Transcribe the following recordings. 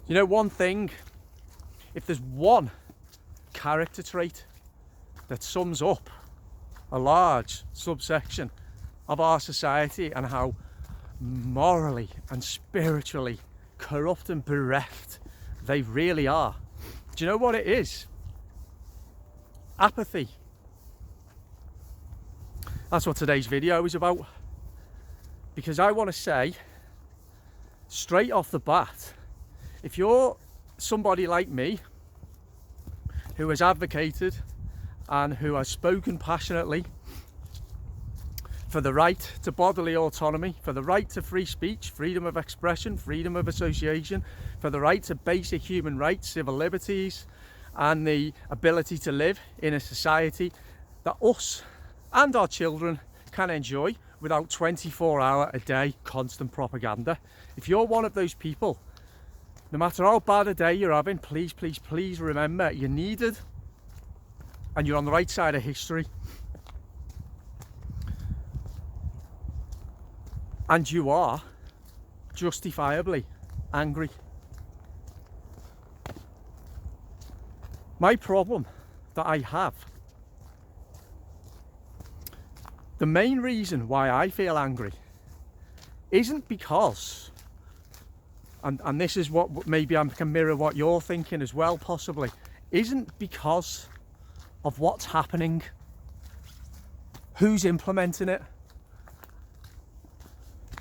You know, one thing, if there's one character trait that sums up a large subsection of our society and how morally and spiritually corrupt and bereft they really are, do you know what it is? Apathy. That's what today's video is about, because I want to say straight off the bat, if you're somebody like me who has advocated and who has spoken passionately for the right to bodily autonomy, for the right to free speech, freedom of expression, freedom of association, for the right to basic human rights, civil liberties, and the ability to live in a society that us and our children can enjoy without 24-hour-a-day constant propaganda. If you're one of those people, no matter how bad a day you're having, please, please, please remember you're needed and you're on the right side of history. And you are justifiably angry. My problem that I have, the main reason why I feel angry isn't because, and this is what maybe I can mirror what you're thinking as well possibly, isn't because of what's happening, who's implementing it.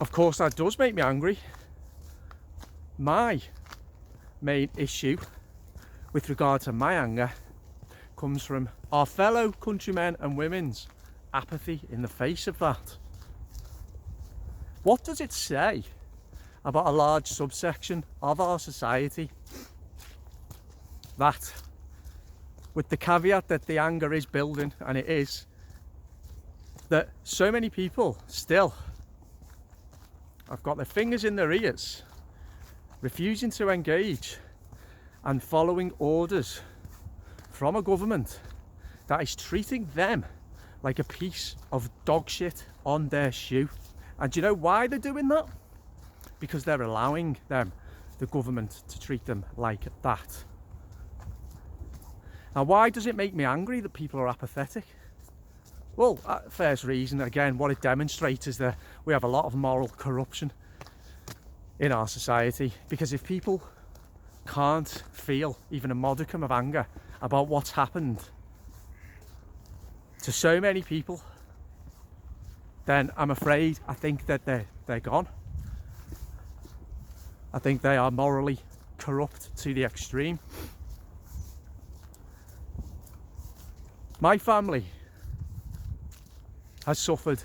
Of course that does make me angry. My main issue with regard to my anger comes from our fellow countrymen and women's apathy in the face of that. What does it say about a large subsection of our society that, with the caveat that the anger is building, and it is, that so many people still have got their fingers in their ears, refusing to engage and following orders from a government that is treating them like a piece of dog shit on their shoe. And do you know why they're doing that? Because they're allowing them, the government, to treat them like that. Now, why does it make me angry that people are apathetic? Well, first reason, again, what it demonstrates is that we have a lot of moral corruption in our society. Because if people can't feel even a modicum of anger about what's happened to so many people, then I'm afraid I think that they're gone. I think they are morally corrupt to the extreme. My family has suffered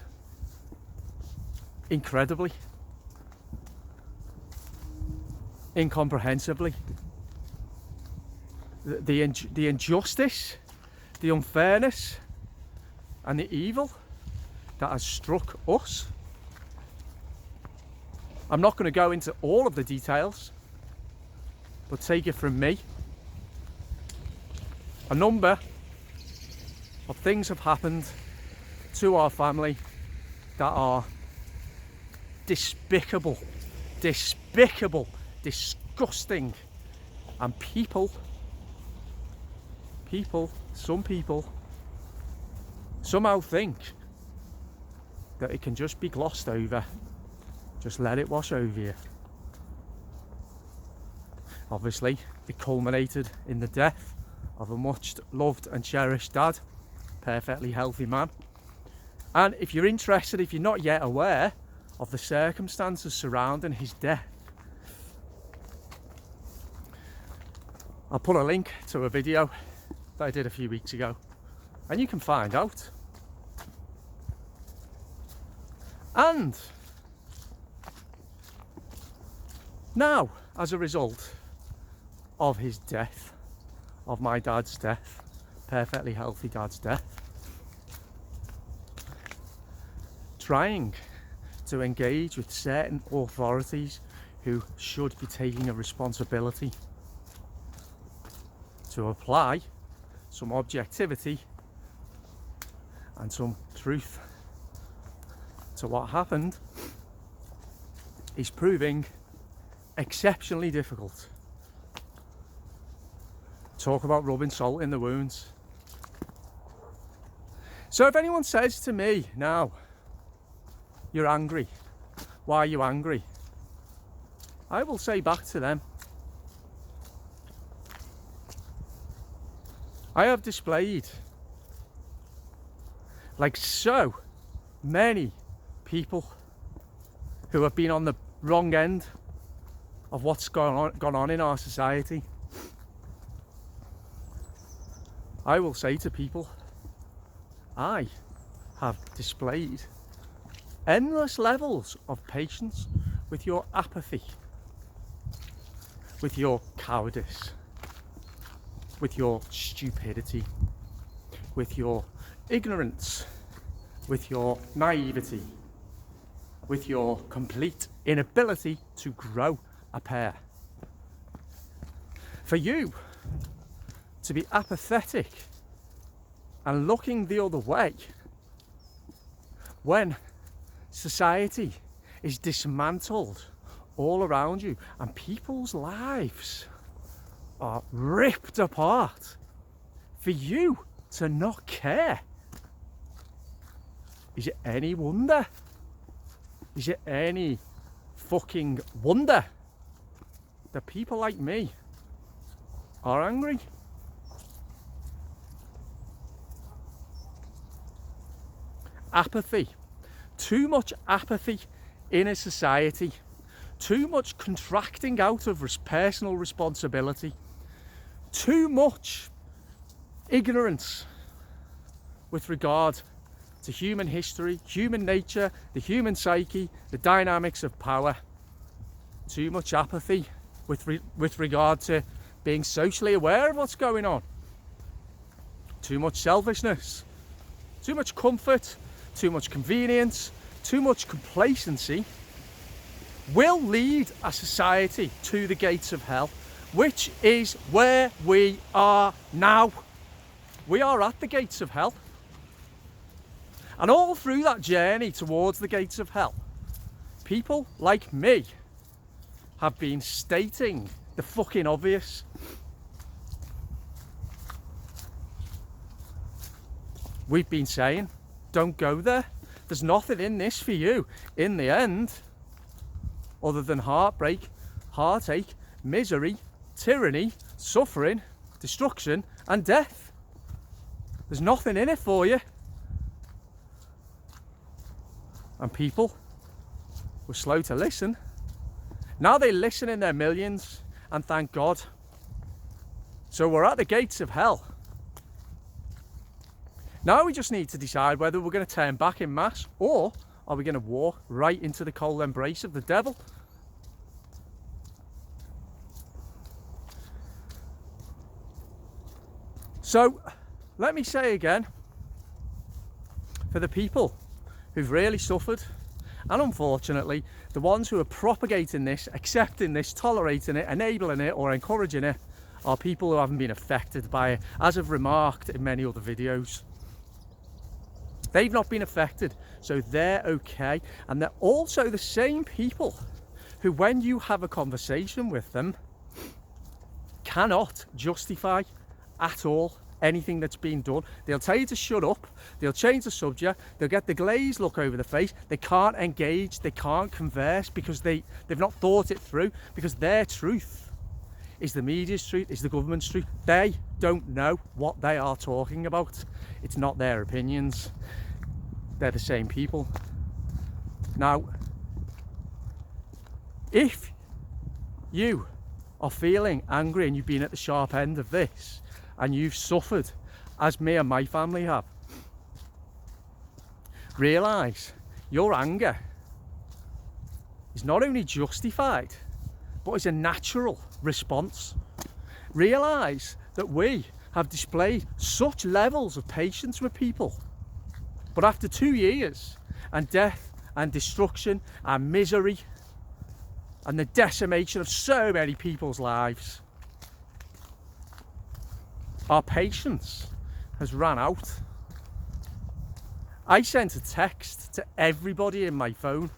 incredibly, incomprehensibly. The injustice, the unfairness, and the evil that has struck us. I'm not going to go into all of the details, but take it from me, a number of things have happened to our family that are despicable, disgusting, and some people somehow think that it can just be glossed over. Just let it wash over you. Obviously, it culminated in the death of a much loved and cherished dad, perfectly healthy man. And if you're interested, if you're not yet aware of the circumstances surrounding his death, I'll put a link to a video that I did a few weeks ago, and you can find out. And now, as a result of his death, of my dad's death, perfectly healthy dad's death, trying to engage with certain authorities who should be taking a responsibility to apply some objectivity and some truth to what happened is proving exceptionally difficult Talk about rubbing salt in the wounds. So if anyone says to me now, you're angry, why are you angry? I will say back to them, I have displayed, like so many people who have been on the wrong end of what's gone on in our society. I will say to people, I have displayed endless levels of patience with your apathy, with your cowardice, with your stupidity, with your ignorance, with your naivety, with your complete inability to grow a pair. For you to be apathetic and looking the other way when society is dismantled all around you and people's lives are ripped apart, for you to not care, is it any wonder? Is it any fucking wonder that people like me are angry? Apathy. Too much apathy in a society. Too much contracting out of personal responsibility. Too much ignorance with regard to human history, human nature, the human psyche, the dynamics of power. Too much apathy with regard to being socially aware of what's going on. Too much selfishness. Too much comfort. Too much convenience, too much complacency will lead a society to the gates of hell, which is where we are now. We are at the gates of hell. And all through that journey towards the gates of hell, people like me have been stating the fucking obvious. We've been saying, don't go there. There's nothing in this for you in the end other than heartbreak, heartache, misery, tyranny, suffering, destruction and death. There's nothing in it for you. And people were slow to listen. Now they listen in their millions, and thank God. So we're at the gates of hell. Now we just need to decide whether we're going to turn back in mass, or are we going to walk right into the cold embrace of the devil? So let me say again, for the people who've really suffered, and unfortunately the ones who are propagating this, accepting this, tolerating it, enabling it or encouraging it, are people who haven't been affected by it, as I've remarked in many other videos. They've not been affected, so they're okay. And they're also the same people who, when you have a conversation with them, cannot justify at all anything that's been done. They'll tell you to shut up, they'll change the subject, they'll get the glazed look over the face, they can't engage, they can't converse because they've not thought it through, because their truth is the media's truth, is the government's truth. They don't know what they are talking about. It's not their opinions. They're the same people. Now, if you are feeling angry and you've been at the sharp end of this and you've suffered, as me and my family have, realise your anger is not only justified, but is a natural response. Realise that we have displayed such levels of patience with people, but after 2 years and death and destruction and misery and the decimation of so many people's lives, our patience has run out. I sent a text to everybody in my phone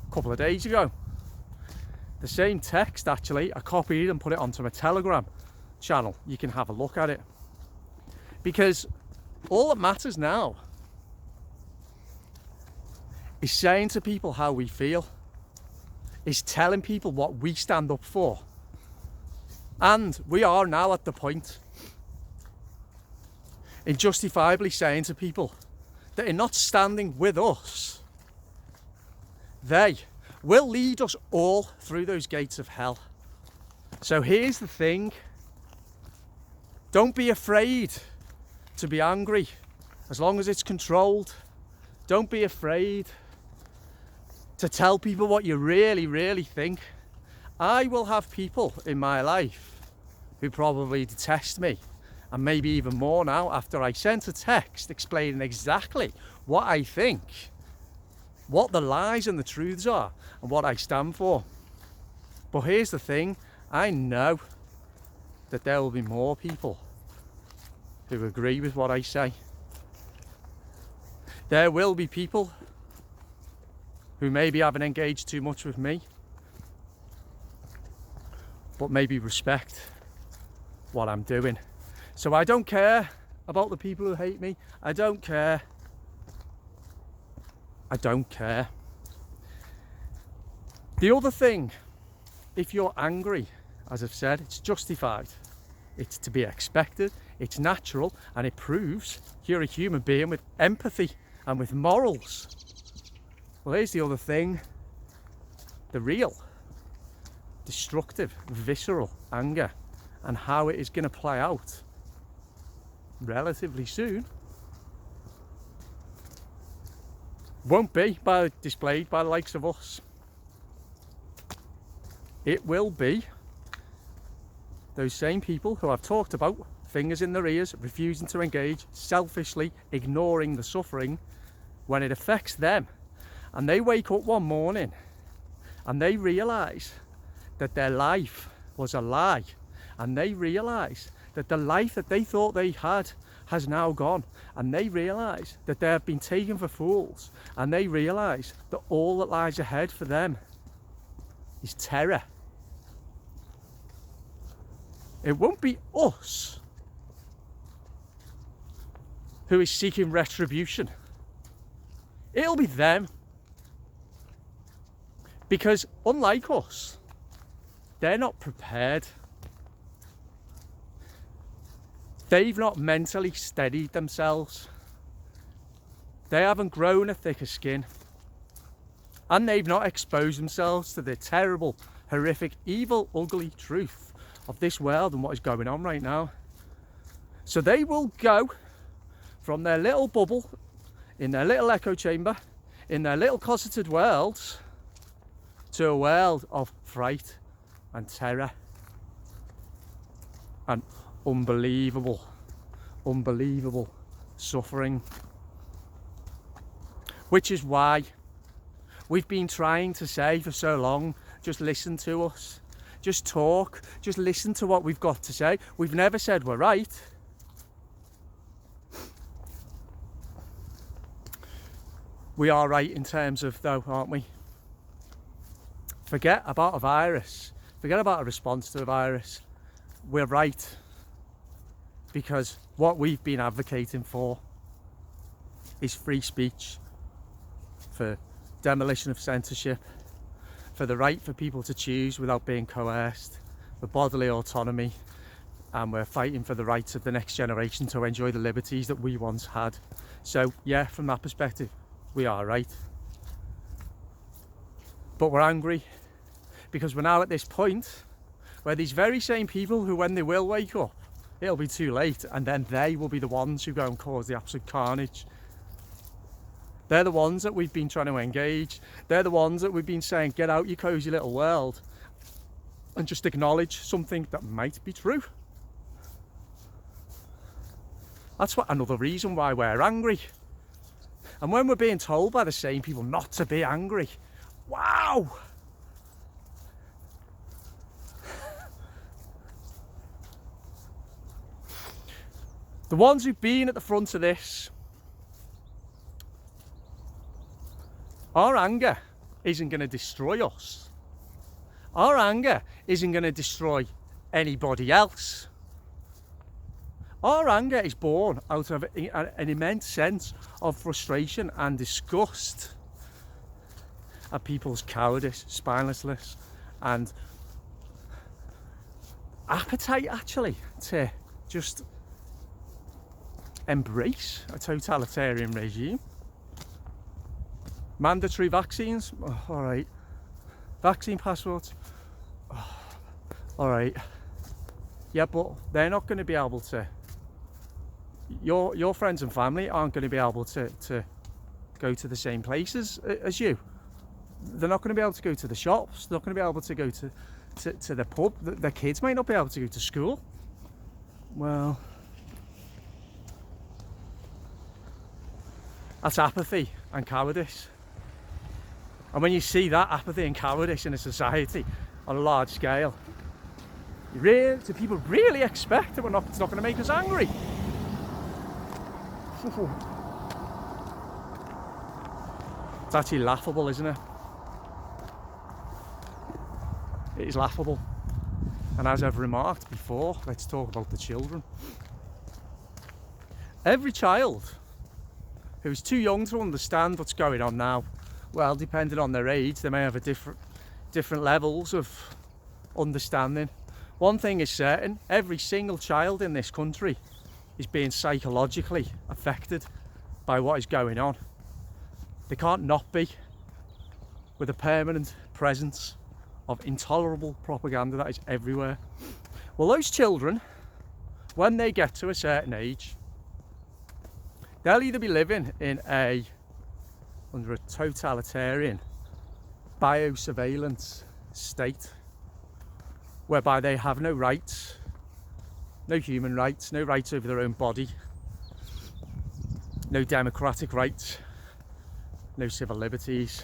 a couple of days ago. The same text, actually, I copied and put it onto my Telegram channel, you can have a look at it. Because all that matters now is saying to people how we feel, is telling people what we stand up for. And we are now at the point in justifiably saying to people that in not standing with us, they will lead us all through those gates of hell. So here's the thing. Don't be afraid to be angry as long as it's controlled. Don't be afraid to tell people what you really, really think. I will have people in my life who probably detest me, and maybe even more now after I sent a text explaining exactly what I think, what the lies and the truths are, and what I stand for. But here's the thing, I know that there will be more people who agree with what I say. There will be people who maybe haven't engaged too much with me, but maybe respect what I'm doing. So I don't care about the people who hate me. I don't care. I don't care. The other thing, if you're angry, as I've said, it's justified. It's to be expected, it's natural, and it proves you're a human being with empathy and with morals. Well, here's the other thing. The real, destructive, visceral anger and how it is going to play out relatively soon won't be displayed by the likes of us. It will be those same people who I've talked about, fingers in their ears, refusing to engage, selfishly ignoring the suffering when it affects them. And they wake up one morning and they realise that their life was a lie. And they realise that the life that they thought they had has now gone. And they realise that they have been taken for fools. And they realise that all that lies ahead for them is terror. It won't be us who is seeking retribution. It'll be them. Because unlike us, they're not prepared. They've not mentally steadied themselves. They haven't grown a thicker skin. And they've not exposed themselves to the terrible, horrific, evil, ugly truth of this world and what is going on right now. So they will go from their little bubble, in their little echo chamber, in their little closeted worlds, to a world of fright and terror and unbelievable suffering. Which is why we've been trying to say for so long, just listen to us, just talk, just listen to what we've got to say. We've never said we're right. We are right in terms of, though, aren't we? Forget about a virus. Forget about a response to a virus. We're right. Because what we've been advocating for is free speech, for demolition of censorship, for the right for people to choose without being coerced, for bodily autonomy, and we're fighting for the rights of the next generation to enjoy the liberties that we once had. So yeah, from that perspective, we are right. But we're angry because we're now at this point where these very same people who, when they will wake up, it'll be too late, and then they will be the ones who go and cause the absolute carnage. They're the ones that we've been trying to engage. They're the ones that we've been saying, get out your cozy little world and just acknowledge something that might be true. That's another reason why we're angry. And when we're being told by the same people not to be angry, wow! The ones who've been at the front of this, our anger isn't going to destroy us. Our anger isn't going to destroy anybody else. Our anger is born out of an immense sense of frustration and disgust at people's cowardice, spinelessness, and appetite actually to just embrace a totalitarian regime. Mandatory vaccines, oh, all right. Vaccine passports, oh, all right. Yeah, but they're not going to be able to, your friends and family aren't going to be able to go to the same places as you. They're not going to be able to go to the shops. They're not going to be able to go to the pub. Their kids might not be able to go to school. Well, that's apathy and cowardice. And when you see that apathy and cowardice in a society on a large scale, do people really expect that it's not going to make us angry? It's actually laughable, isn't it? It is laughable. And as I've remarked before, let's talk about the children. Every child who's too young to understand what's going on now, well, depending on their age, they may have a different levels of understanding. One thing is certain, every single child in this country is being psychologically affected by what is going on. They can't not be, with a permanent presence of intolerable propaganda that is everywhere. Well, those children, when they get to a certain age, they'll either be living under a totalitarian biosurveillance state, whereby they have no rights, no human rights, no rights over their own body, no democratic rights, no civil liberties,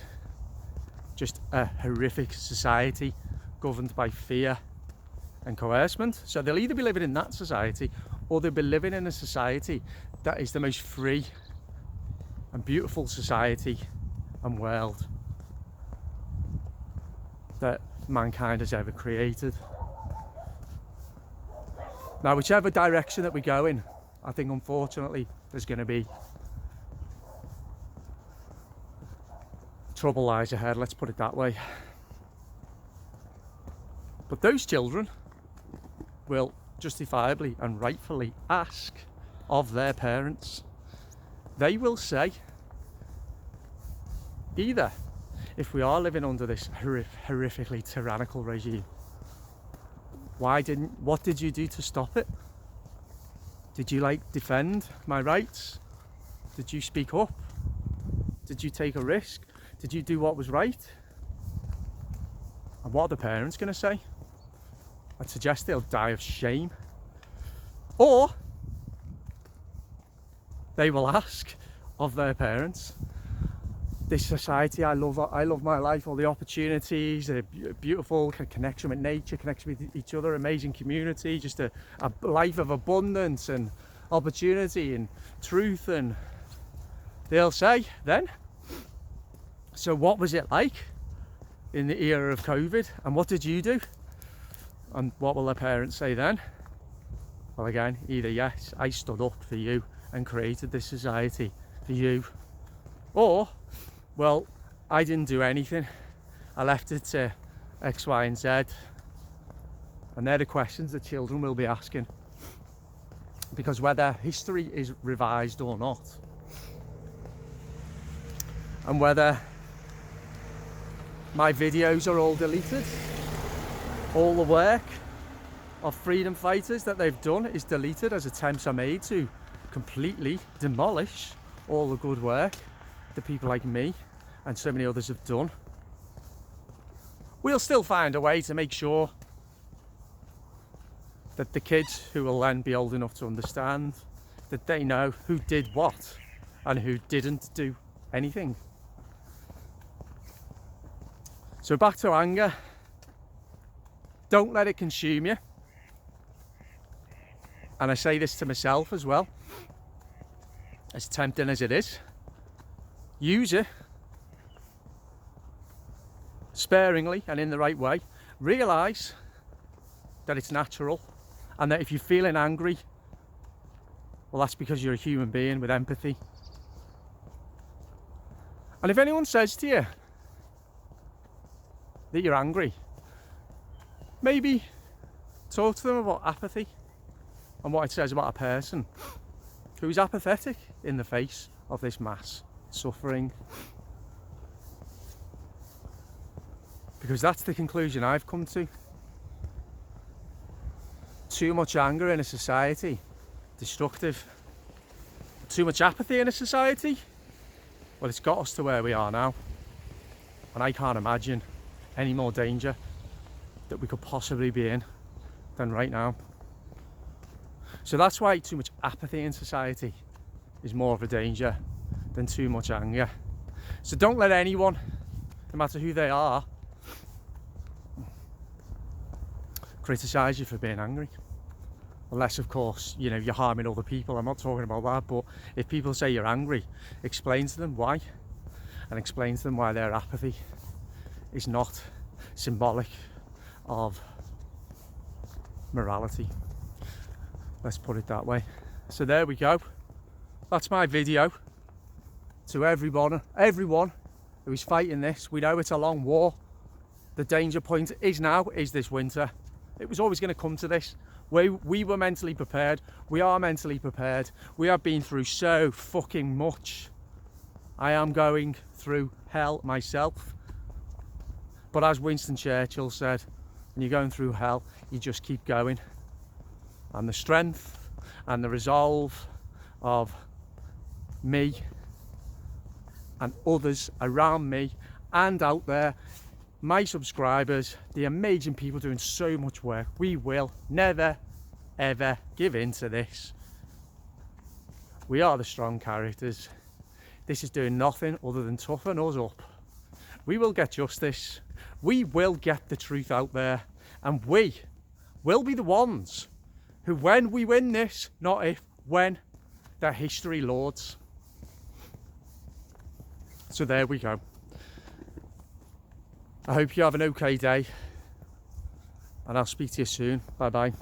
just a horrific society governed by fear and coercement. So they'll either be living in that society, or they'll be living in a society that is the most free and beautiful society and world that mankind has ever created. Now, whichever direction that we go in, I think unfortunately there's going to be trouble lies ahead, let's put it that way. But those children will justifiably and rightfully ask of their parents. They will say, either, if we are living under this horrifically tyrannical regime, what did you do to stop it? Did you defend my rights? Did you speak up? Did you take a risk? Did you do what was right? And what are the parents going to say? I'd suggest they'll die of shame. Or they will ask of their parents, this society, I love my life, all the opportunities, a beautiful connection with nature, connection with each other, amazing community, just a life of abundance and opportunity and truth. And they'll say then, so what was it like in the era of COVID, and what did you do? And what will their parents say then? Well, again, either yes, I stood up for you and created this society for you, or, well, I didn't do anything, I left it to X, Y and Z. And they're the questions that children will be asking, because whether history is revised or not, and whether my videos are all deleted, all the work of freedom fighters that they've done is deleted as attempts are made to completely demolish all the good work that people like me and so many others have done, we'll still find a way to make sure that the kids who will then be old enough to understand, that they know who did what and who didn't do anything. So back to anger. Don't let it consume you. And I say this to myself as well, as tempting as it is. Use it sparingly and in the right way. Realise that it's natural, and that if you're feeling angry, Well, that's because you're a human being with empathy. And if anyone says to you that you're angry, maybe talk to them about apathy and what it says about a person who is apathetic in the face of this mass suffering. Because that's the conclusion I've come to. Too much anger in a society, destructive. Too much apathy in a society, well, it's got us to where we are now. And I can't imagine any more danger that we could possibly be in than right now. So that's why too much apathy in society is more of a danger than too much anger. So don't let anyone, no matter who they are, criticise you for being angry. Unless, of course, you know, you're harming other people. I'm not talking about that, but if people say you're angry, explain to them why, and explain to them why their apathy is not symbolic of morality. Let's put it that way. So there we go. That's my video to everyone who is fighting this. We know it's a long war. The danger point is this winter. It was always going to come to this. We were mentally prepared. We are mentally prepared. We have been through so fucking much. I am going through hell myself. But as Winston Churchill said, when you're going through hell, you just keep going. And the strength and the resolve of me and others around me and out there, my subscribers, the amazing people doing so much work, we will never ever give in to this. We are the strong characters. This is doing nothing other than toughen us up. We will get justice. We will get the truth out there, and we will be the ones who, when we win this, not if, when, they're history lords. So there we go. I hope you have an okay day, and I'll speak to you soon. Bye bye.